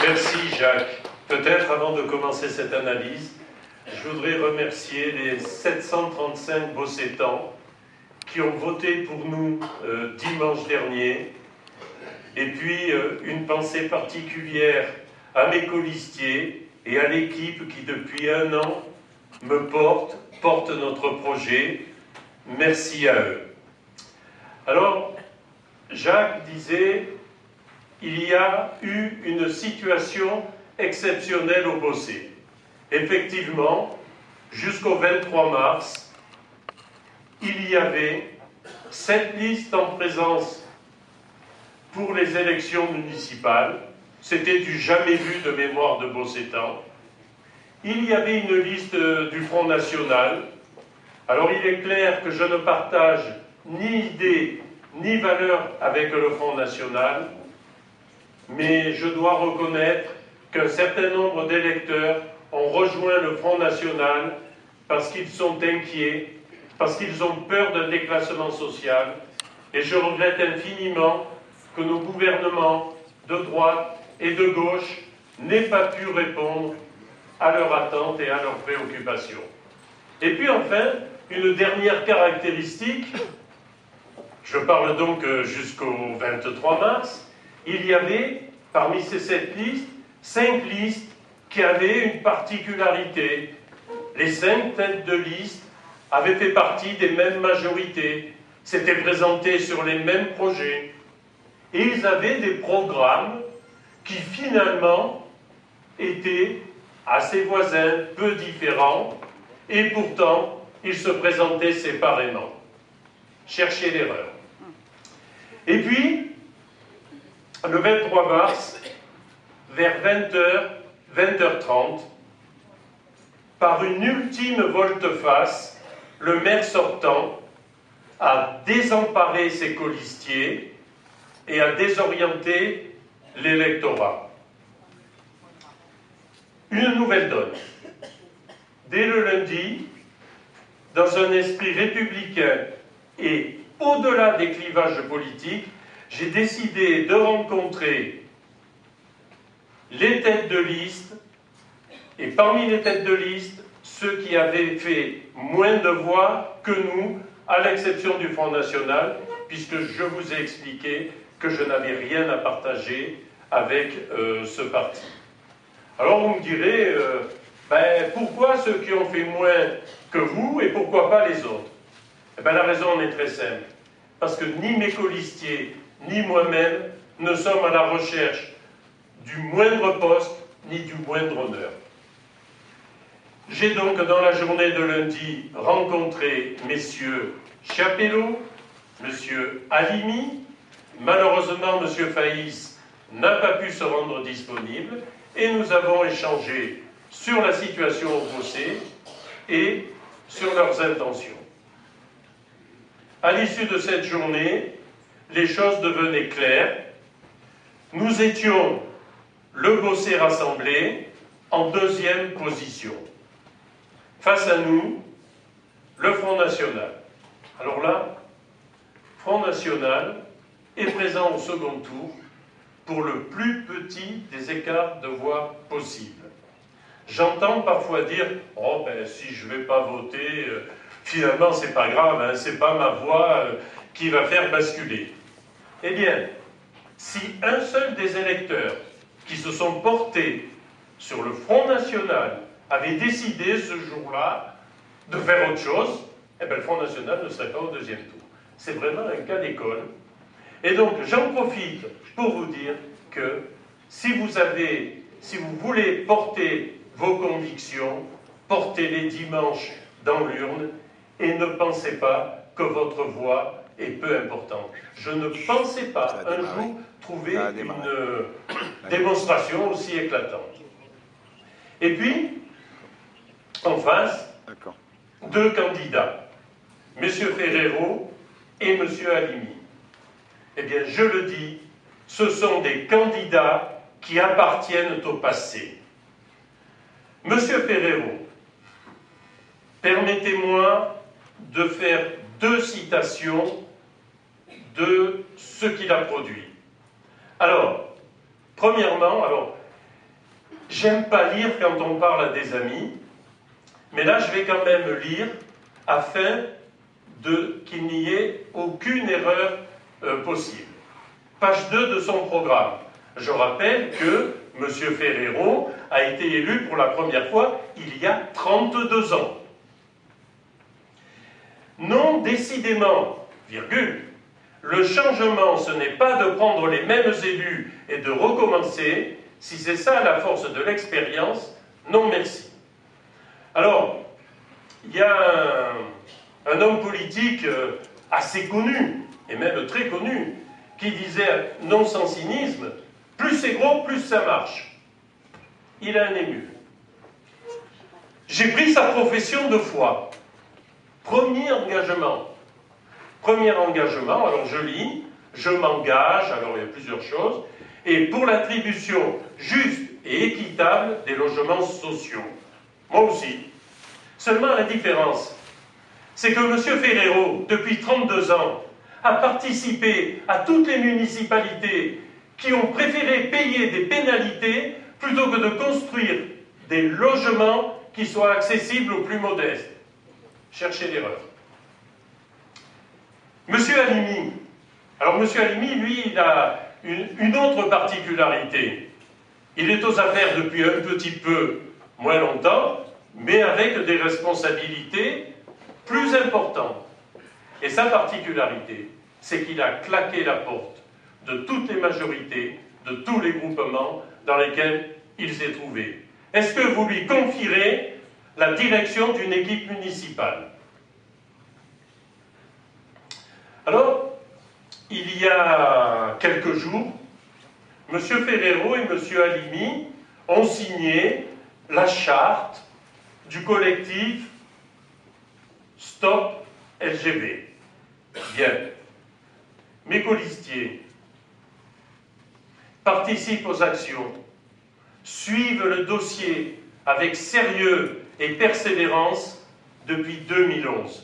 Merci Jacques. Peut-être avant de commencer cette analyse, je voudrais remercier les 735 Bossétans qui ont voté pour nous dimanche dernier. Et puis une pensée particulière à mes colistiers et à l'équipe qui depuis 1 an me porte notre projet. Merci à eux. Alors, Jacques disait, il y a eu une situation exceptionnelle au Bossé. Effectivement, jusqu'au 23 mars, il y avait 7 listes en présence pour les élections municipales. C'était du jamais vu de mémoire de Bossétan. Il y avait une liste du Front National. Alors il est clair que je ne partage ni idée ni valeur avec le Front National, mais je dois reconnaître qu'un certain nombre d'électeurs ont rejoint le Front National parce qu'ils sont inquiets, parce qu'ils ont peur d'un déclassement social, et je regrette infiniment que nos gouvernements de droite et de gauche n'aient pas pu répondre à leurs attentes et à leurs préoccupations. Et puis enfin, une dernière caractéristique, je parle donc jusqu'au 23 mars, il y avait parmi ces 7 listes, 5 listes qui avaient une particularité. Les 5 têtes de liste avaient fait partie des mêmes majorités, s'étaient présentés sur les mêmes projets, et ils avaient des programmes qui finalement étaient assez voisins, peu différents, et pourtant ils se présentaient séparément. Cherchez l'erreur. Et puis, le 23 mars, vers 20h, 20h30, par une ultime volte-face, le maire sortant a désemparé ses colistiers et a désorienté l'électorat. Une nouvelle donne. Dès le lundi, dans un esprit républicain et au-delà des clivages politiques, j'ai décidé de rencontrer les têtes de liste, et parmi les têtes de liste, ceux qui avaient fait moins de voix que nous, à l'exception du Front National, puisque je vous ai expliqué que je n'avais rien à partager avec ce parti. Alors vous me direz, pourquoi ceux qui ont fait moins que vous et pourquoi pas les autres? Eh bien, la raison en est très simple. Parce que ni mes colistiers, ni moi-même ne sommes à la recherche du moindre poste, ni du moindre honneur. J'ai donc, dans la journée de lundi, rencontré messieurs Chapelot, monsieur Halimi. Malheureusement, monsieur Faïs n'a pas pu se rendre disponible, et nous avons échangé sur la situation au Bossé et sur leurs intentions. À l'issue de cette journée, les choses devenaient claires. Nous étions, le Bossé rassemblé, en 2e position. Face à nous, le Front National. Alors là, Front National est présent au second tour pour le plus petit des écarts de voix possibles. J'entends parfois dire « Oh, si je ne vais pas voter, finalement, c'est pas grave, hein, c'est pas ma voix qui va faire basculer. » Eh bien, si un seul des électeurs qui se sont portés sur le Front National avait décidé ce jour-là de faire autre chose, eh bien, le Front National ne serait pas au 2e tour. C'est vraiment un cas d'école. Et donc, j'en profite pour vous dire que si vous voulez porter vos convictions, portez-les dimanche dans l'urne et ne pensez pas que votre voix est peu importante. Je ne pensais pas un jour trouver une démonstration aussi éclatante. Et puis, en face, 2 candidats, M. Ferrero et M. Halimi. Eh bien, je le dis, ce sont des candidats qui appartiennent au passé. M. Ferrero, permettez-moi de faire 2 citations de ce qu'il a produit. Alors, premièrement, j'aime pas lire quand on parle à des amis, mais là je vais quand même lire afin qu'il n'y ait aucune erreur possible. Page 2 de son programme. Je rappelle que M. Ferrero a été élu pour la première fois il y a 32 ans. Non, décidément, virgule, le changement, ce n'est pas de prendre les mêmes élus et de recommencer. Si c'est ça la force de l'expérience, non merci. Alors, il y a un homme politique assez connu, et même très connu, qui disait, non sans cynisme, plus c'est gros, plus ça marche. Il a un ému. J'ai pris sa profession de foi. Premier engagement. Premier engagement, alors je lis, je m'engage, alors il y a plusieurs choses, et pour l'attribution juste et équitable des logements sociaux. Moi aussi. Seulement la différence, c'est que M. Ferrero, depuis 32 ans, a participé à toutes les municipalités qui ont préféré payer des pénalités plutôt que de construire des logements qui soient accessibles aux plus modestes. Cherchez l'erreur. Monsieur Halimi, alors Monsieur Halimi, lui, il a une autre particularité. Il est aux affaires depuis un petit peu moins longtemps, mais avec des responsabilités plus importantes. Et sa particularité, c'est qu'il a claqué la porte de toutes les majorités, de tous les groupements dans lesquels il s'est trouvé. Est-ce que vous lui confierez la direction d'une équipe municipale? Alors, il y a quelques jours, M. Ferrero et M. Halimi ont signé la charte du collectif Stop LGB. Bien. Mes colistiers participent aux actions, suivent le dossier avec sérieux et persévérance depuis 2011.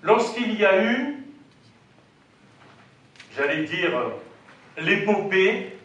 Lorsqu'il y a eu, j'allais dire, l'épopée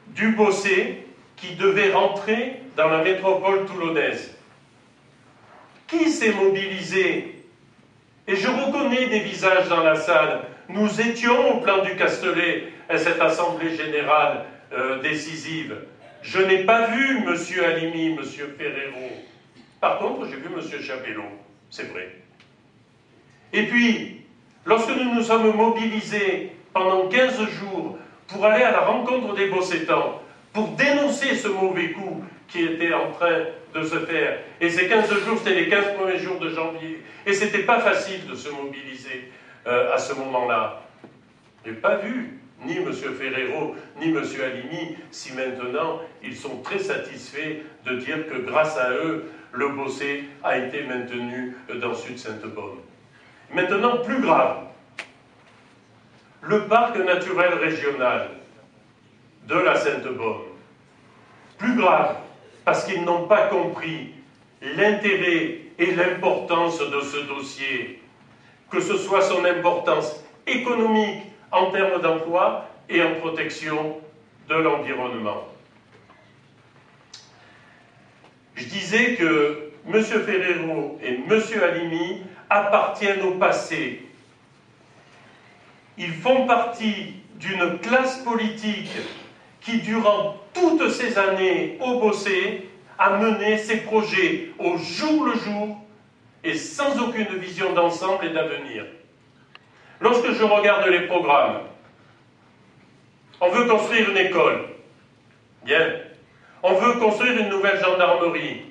du Bossé qui devait rentrer dans la métropole toulonnaise, qui s'est mobilisé? Et je reconnais des visages dans la salle. Nous étions au plan du Castellet à cette assemblée générale décisive. Je n'ai pas vu M. Halimi, M. Ferrero. Par contre, j'ai vu M. Chapelot, c'est vrai. Et puis, lorsque nous nous sommes mobilisés pendant 15 jours pour aller à la rencontre des Bossétans, pour dénoncer ce mauvais coup qui était en train de se faire, et ces 15 jours, c'était les 15 premiers jours de janvier, et c'était pas facile de se mobiliser à ce moment-là. Je n'ai pas vu ni M. Ferrero, ni M. Halimi, si maintenant ils sont très satisfaits de dire que grâce à eux, le Bossé a été maintenu dans Sud-Sainte-Baume. Maintenant, plus grave, le parc naturel régional de la Sainte-Baume. Plus grave, parce qu'ils n'ont pas compris l'intérêt et l'importance de ce dossier, que ce soit son importance économique en termes d'emploi et en protection de l'environnement. Je disais que M. Ferrero et M. Halimi appartiennent au passé. Ils font partie d'une classe politique qui, durant toutes ces années au Bossé, a mené ses projets au jour le jour et sans aucune vision d'ensemble et d'avenir. Lorsque je regarde les programmes, on veut construire une école. Bien. On veut construire une nouvelle gendarmerie.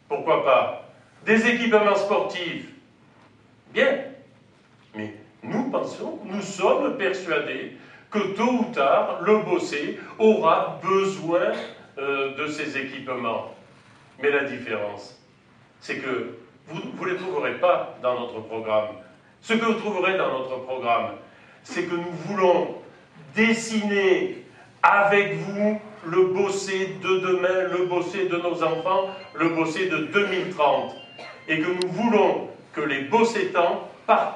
Pourquoi pas? Des équipements sportifs. Bien. Mais nous pensons, nous sommes persuadés que tôt ou tard, le Bossé aura besoin de ces équipements. Mais la différence, c'est que vous ne les trouverez pas dans notre programme. Ce que vous trouverez dans notre programme, c'est que nous voulons dessiner avec vous le Bossé de demain, le Bossé de nos enfants, le Bossé de 2030. Et que nous voulons que les Bossétans partagent